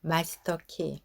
마스터 키.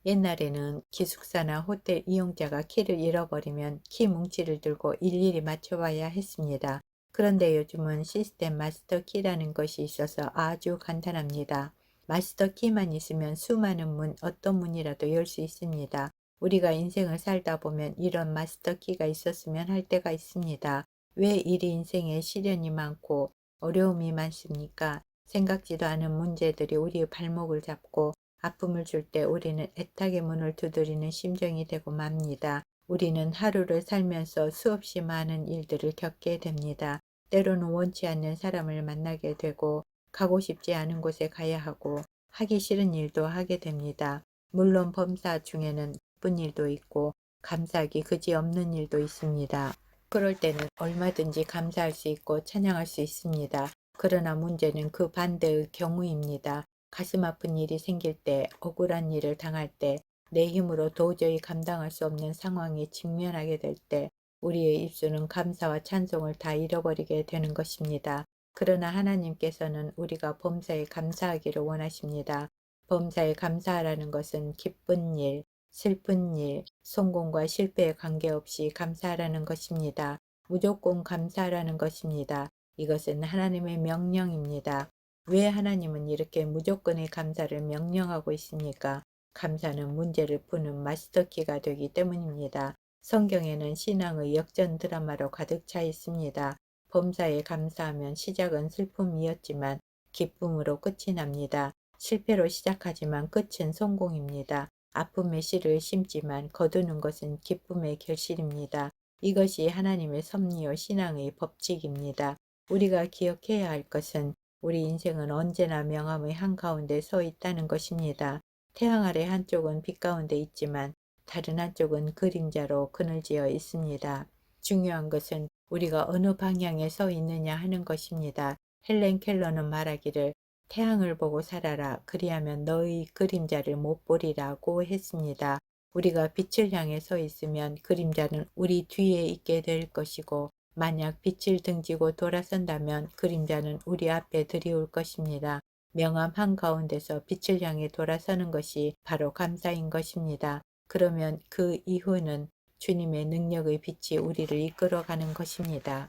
옛날에는 기숙사나 호텔 이용자가 키를 잃어버리면 키 뭉치를 들고 일일이 맞춰봐야 했습니다. 그런데 요즘은 시스템 마스터 키라는 것이 있어서 아주 간단합니다. 마스터 키만 있으면 수많은 문, 어떤 문이라도 열 수 있습니다. 우리가 인생을 살다 보면 이런 마스터 키가 있었으면 할 때가 있습니다. 왜 이리 인생에 시련이 많고 어려움이 많습니까? 생각지도 않은 문제들이 우리의 발목을 잡고 아픔을 줄 때 우리는 애타게 문을 두드리는 심정이 되고 맙니다. 우리는 하루를 살면서 수없이 많은 일들을 겪게 됩니다. 때로는 원치 않는 사람을 만나게 되고 가고 싶지 않은 곳에 가야 하고 하기 싫은 일도 하게 됩니다. 물론 범사 중에는 기쁜 일도 있고 감사하기 그지없는 일도 있습니다. 그럴 때는 얼마든지 감사할 수 있고 찬양할 수 있습니다. 그러나 문제는 그 반대의 경우입니다. 가슴 아픈 일이 생길 때, 억울한 일을 당할 때, 내 힘으로 도저히 감당할 수 없는 상황에 직면하게 될 때, 우리의 입술은 감사와 찬송을 다 잃어버리게 되는 것입니다. 그러나 하나님께서는 우리가 범사에 감사하기를 원하십니다. 범사에 감사하라는 것은 기쁜 일, 슬픈 일, 성공과 실패에 관계없이 감사하라는 것입니다. 무조건 감사하라는 것입니다. 이것은 하나님의 명령입니다. 왜 하나님은 이렇게 무조건의 감사를 명령하고 있습니까? 감사는 문제를 푸는 마스터키가 되기 때문입니다. 성경에는 신앙의 역전 드라마로 가득 차 있습니다. 범사에 감사하면 시작은 슬픔이었지만 기쁨으로 끝이 납니다. 실패로 시작하지만 끝은 성공입니다. 아픔의 씨를 심지만 거두는 것은 기쁨의 결실입니다. 이것이 하나님의 섭리요 신앙의 법칙입니다. 우리가 기억해야 할 것은 우리 인생은 언제나 명암의 한가운데 서 있다는 것입니다. 태양 아래 한쪽은 빛 가운데 있지만 다른 한쪽은 그림자로 그늘지어 있습니다. 중요한 것은 우리가 어느 방향에 서 있느냐 하는 것입니다. 헬렌 켈러는 말하기를 태양을 보고 살아라. 그리하면 너의 그림자를 못 보리라고 했습니다. 우리가 빛을 향해 서 있으면 그림자는 우리 뒤에 있게 될 것이고 만약 빛을 등지고 돌아선다면 그림자는 우리 앞에 들이올 것입니다. 명암 한가운데서 빛을 향해 돌아서는 것이 바로 감사인 것입니다. 그러면 그 이후는 주님의 능력의 빛이 우리를 이끌어가는 것입니다.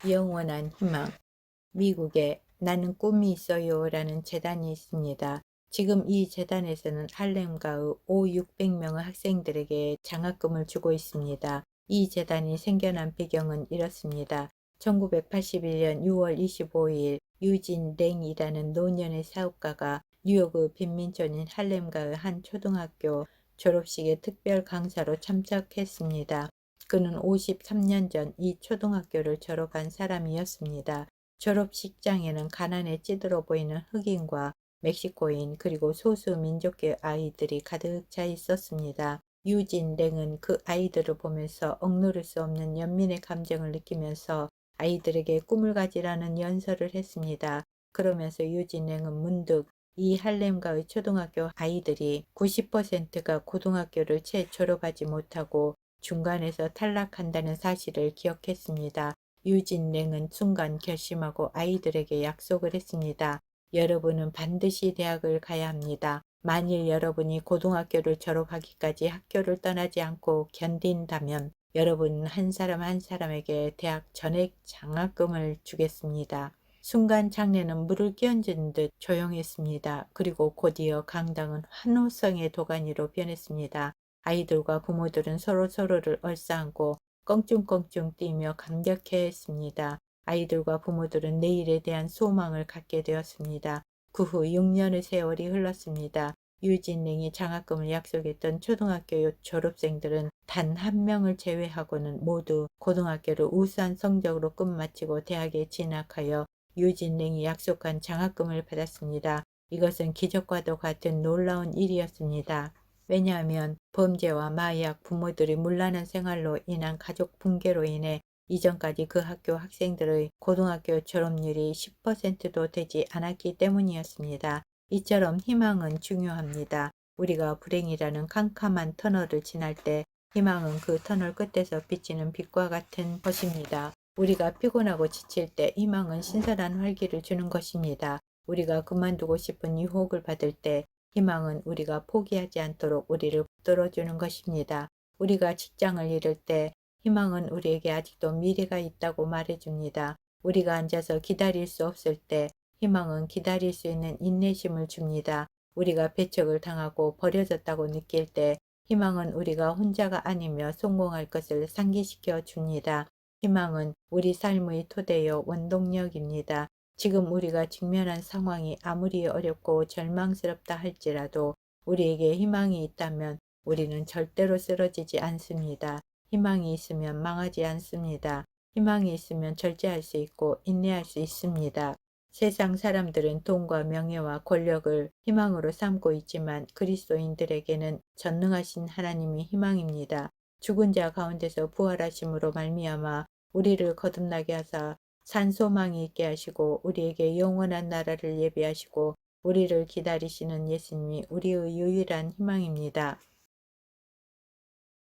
영원한 희망. 미국에 나는 꿈이 있어요 라는 재단이 있습니다. 지금 이 재단에서는 할렘가의 600명의 학생들에게 장학금을 주고 있습니다. 이 재단이 생겨난 배경은 이렇습니다. 1981년 6월 25일 유진 랭이라는 노년의 사업가가 뉴욕의 빈민촌인 할렘가의 한 초등학교 졸업식에 특별 강사로 참석했습니다. 그는 53년 전 이 초등학교를 졸업한 사람이었습니다. 졸업식장에는 가난에 찌들어 보이는 흑인과 멕시코인 그리고 소수 민족계 아이들이 가득 차 있었습니다. 유진 랭은 그 아이들을 보면서 억누를 수 없는 연민의 감정을 느끼면서 아이들에게 꿈을 가지라는 연설을 했습니다. 그러면서 유진 랭은 문득 이 할렘가의 초등학교 아이들이 90%가 고등학교를 채 졸업하지 못하고 중간에서 탈락한다는 사실을 기억했습니다. 유진 랭은 순간 결심하고 아이들에게 약속을 했습니다. 여러분은 반드시 대학을 가야 합니다. 만일 여러분이 고등학교를 졸업하기까지 학교를 떠나지 않고 견딘다면 여러분은 한 사람 한 사람에게 대학 전액 장학금을 주겠습니다. 순간 장례는 물을 끼얹은 듯 조용했습니다. 그리고 곧이어 강당은 환호성의 도가니로 변했습니다. 아이들과 부모들은 서로를 얼싸안고 껑충껑충 뛰며 감격해했습니다. 아이들과 부모들은 내일에 대한 소망을 갖게 되었습니다. 그 후 6년의 세월이 흘렀습니다. 유진링이 장학금을 약속했던 초등학교 졸업생들은 단 한 명을 제외하고는 모두 고등학교를 우수한 성적으로 끝마치고 대학에 진학하여 유진링이 약속한 장학금을 받았습니다. 이것은 기적과도 같은 놀라운 일이었습니다. 왜냐하면 범죄와 마약, 부모들이 문란한 생활로 인한 가족 붕괴로 인해 이전까지 그 학교 학생들의 고등학교 졸업률이 10%도 되지 않았기 때문이었습니다. 이처럼 희망은 중요합니다. 우리가 불행이라는 캄캄한 터널을 지날 때 희망은 그 터널 끝에서 비치는 빛과 같은 것입니다. 우리가 피곤하고 지칠 때 희망은 신선한 활기를 주는 것입니다. 우리가 그만두고 싶은 유혹을 받을 때 희망은 우리가 포기하지 않도록 우리를 붙들어주는 것입니다. 우리가 직장을 잃을 때 희망은 우리에게 아직도 미래가 있다고 말해줍니다. 우리가 앉아서 기다릴 수 없을 때 희망은 기다릴 수 있는 인내심을 줍니다. 우리가 배척을 당하고 버려졌다고 느낄 때 희망은 우리가 혼자가 아니며 성공할 것을 상기시켜 줍니다. 희망은 우리 삶의 토대요 원동력입니다. 지금 우리가 직면한 상황이 아무리 어렵고 절망스럽다 할지라도 우리에게 희망이 있다면 우리는 절대로 쓰러지지 않습니다. 희망이 있으면 망하지 않습니다. 희망이 있으면 절제할 수 있고 인내할 수 있습니다. 세상 사람들은 돈과 명예와 권력을 희망으로 삼고 있지만 그리스도인들에게는 전능하신 하나님이 희망입니다. 죽은 자 가운데서 부활하심으로 말미암아 우리를 거듭나게 하사 산소망이 있게 하시고 우리에게 영원한 나라를 예비하시고 우리를 기다리시는 예수님이 우리의 유일한 희망입니다.